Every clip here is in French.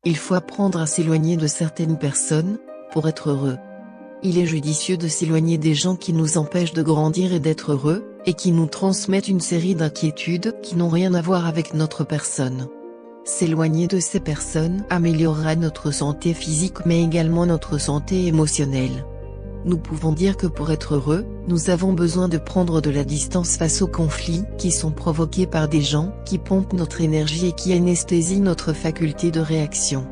Il faut apprendre à s'éloigner de certaines personnes, pour être heureux. Il est judicieux de s'éloigner des gens qui nous empêchent de grandir et d'être heureux, et qui nous transmettent une série d'inquiétudes qui n'ont rien à voir avec notre personne. S'éloigner de ces personnes améliorera notre santé physique mais également notre santé émotionnelle. Nous pouvons dire que pour être heureux, nous avons besoin de prendre de la distance face aux conflits qui sont provoqués par des gens qui pompent notre énergie et qui anesthésient notre faculté de réaction.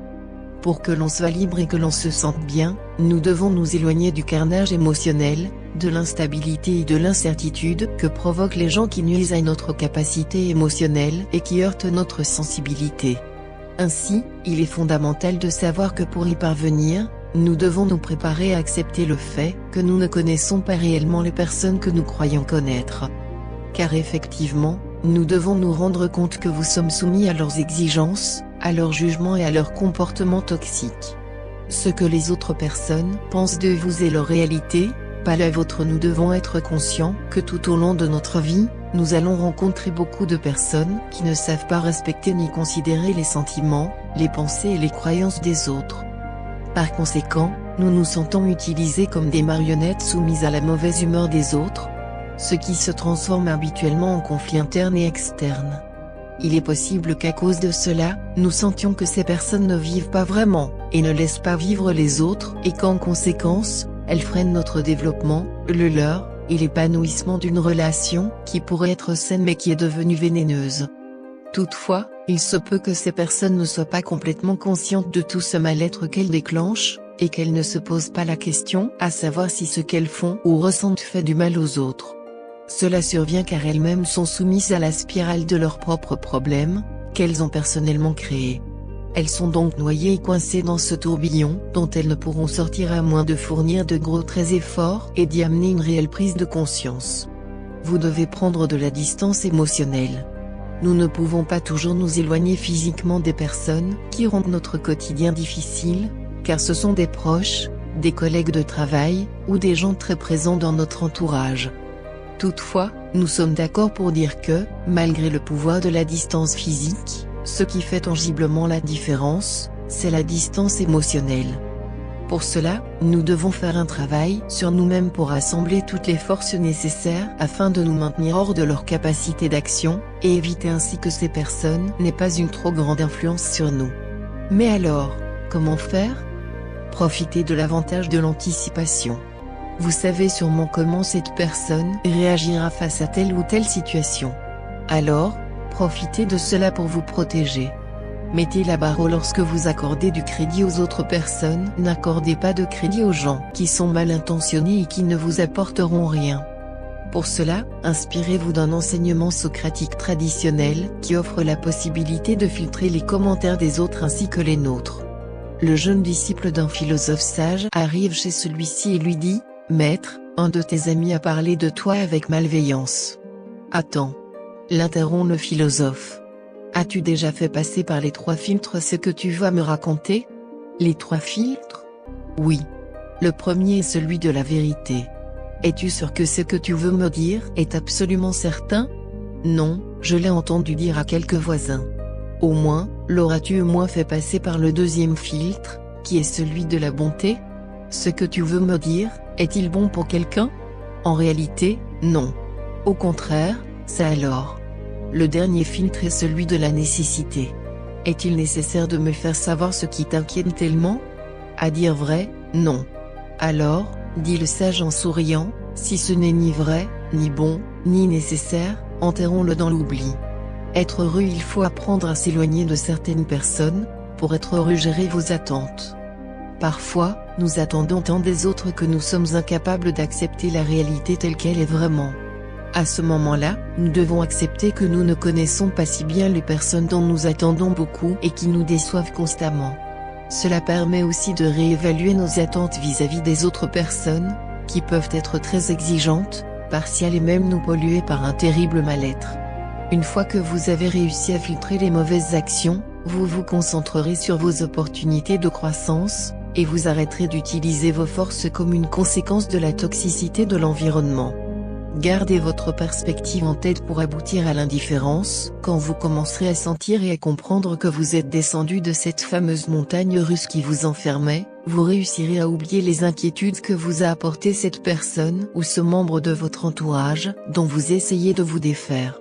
Pour que l'on soit libre et que l'on se sente bien, nous devons nous éloigner du carnage émotionnel, de l'instabilité et de l'incertitude que provoquent les gens qui nuisent à notre capacité émotionnelle et qui heurtent notre sensibilité. Ainsi, il est fondamental de savoir que pour y parvenir, nous devons nous préparer à accepter le fait que nous ne connaissons pas réellement les personnes que nous croyons connaître. Car effectivement, nous devons nous rendre compte que vous sommes soumis à leurs exigences, à leurs jugements et à leurs comportements toxiques. Ce que les autres personnes pensent de vous est leur réalité, pas la vôtre. Nous devons être conscients que tout au long de notre vie, nous allons rencontrer beaucoup de personnes qui ne savent pas respecter ni considérer les sentiments, les pensées et les croyances des autres. Par conséquent, nous nous sentons utilisés comme des marionnettes soumises à la mauvaise humeur des autres, ce qui se transforme habituellement en conflits internes et externes. Il est possible qu'à cause de cela, nous sentions que ces personnes ne vivent pas vraiment, et ne laissent pas vivre les autres, et qu'en conséquence, elles freinent notre développement, le leur, et l'épanouissement d'une relation qui pourrait être saine mais qui est devenue vénéneuse. Toutefois, il se peut que ces personnes ne soient pas complètement conscientes de tout ce mal-être qu'elles déclenchent, et qu'elles ne se posent pas la question à savoir si ce qu'elles font ou ressentent fait du mal aux autres. Cela survient car elles-mêmes sont soumises à la spirale de leurs propres problèmes, qu'elles ont personnellement créés. Elles sont donc noyées et coincées dans ce tourbillon, dont elles ne pourront sortir à moins de fournir de gros traits efforts et d'y amener une réelle prise de conscience. Vous devez prendre de la distance émotionnelle. Nous ne pouvons pas toujours nous éloigner physiquement des personnes qui rendent notre quotidien difficile, car ce sont des proches, des collègues de travail, ou des gens très présents dans notre entourage. Toutefois, nous sommes d'accord pour dire que, malgré le pouvoir de la distance physique, ce qui fait tangiblement la différence, c'est la distance émotionnelle. Pour cela, nous devons faire un travail sur nous-mêmes pour assembler toutes les forces nécessaires afin de nous maintenir hors de leur capacité d'action, et éviter ainsi que ces personnes n'aient pas une trop grande influence sur nous. Mais alors, comment faire? Profitez de l'avantage de l'anticipation. Vous savez sûrement comment cette personne réagira face à telle ou telle situation. Alors, profitez de cela pour vous protéger. Mettez la barre haut lorsque vous accordez du crédit aux autres personnes. N'accordez pas de crédit aux gens qui sont mal intentionnés et qui ne vous apporteront rien. Pour cela, inspirez-vous d'un enseignement socratique traditionnel qui offre la possibilité de filtrer les commentaires des autres ainsi que les nôtres. Le jeune disciple d'un philosophe sage arrive chez celui-ci et lui dit : « Maître, un de tes amis a parlé de toi avec malveillance. » « Attends » l'interrompt le philosophe. « As-tu déjà fait passer par les 3 filtres ce que tu vas me raconter ? » Les 3 filtres ? Oui. Le premier est celui de la vérité. Es-tu sûr que ce que tu veux me dire est absolument certain ? Non, je l'ai entendu dire à quelques voisins. Au moins, l'auras-tu au moins fait passer par le deuxième filtre, qui est celui de la bonté ? Ce que tu veux me dire, est-il bon pour quelqu'un ? En réalité, non. Au contraire, ça alors. Le dernier filtre est celui de la nécessité. Est-il nécessaire de me faire savoir ce qui t'inquiète tellement ? À dire vrai, non. Alors, dit le sage en souriant, si ce n'est ni vrai, ni bon, ni nécessaire, enterrons-le dans l'oubli. Être heureux, il faut apprendre à s'éloigner de certaines personnes, pour être heureux gérer vos attentes. Parfois, nous attendons tant des autres que nous sommes incapables d'accepter la réalité telle qu'elle est vraiment. À ce moment-là, nous devons accepter que nous ne connaissons pas si bien les personnes dont nous attendons beaucoup et qui nous déçoivent constamment. Cela permet aussi de réévaluer nos attentes vis-à-vis des autres personnes, qui peuvent être très exigeantes, partiales et même nous polluer par un terrible mal-être. Une fois que vous avez réussi à filtrer les mauvaises actions, vous vous concentrerez sur vos opportunités de croissance, et vous arrêterez d'utiliser vos forces comme une conséquence de la toxicité de l'environnement. Gardez votre perspective en tête pour aboutir à l'indifférence, quand vous commencerez à sentir et à comprendre que vous êtes descendu de cette fameuse montagne russe qui vous enfermait, vous réussirez à oublier les inquiétudes que vous a apportées cette personne ou ce membre de votre entourage, dont vous essayez de vous défaire.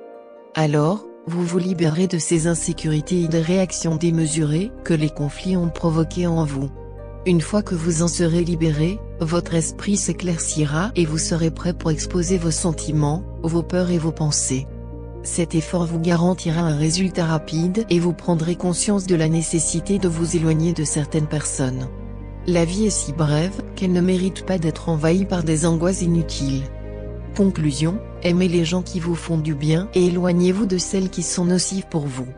Alors, vous vous libérez de ces insécurités et des réactions démesurées que les conflits ont provoquées en vous. Une fois que vous en serez libéré, votre esprit s'éclaircira et vous serez prêt pour exposer vos sentiments, vos peurs et vos pensées. Cet effort vous garantira un résultat rapide et vous prendrez conscience de la nécessité de vous éloigner de certaines personnes. La vie est si brève qu'elle ne mérite pas d'être envahie par des angoisses inutiles. Conclusion, aimez les gens qui vous font du bien et éloignez-vous de celles qui sont nocives pour vous.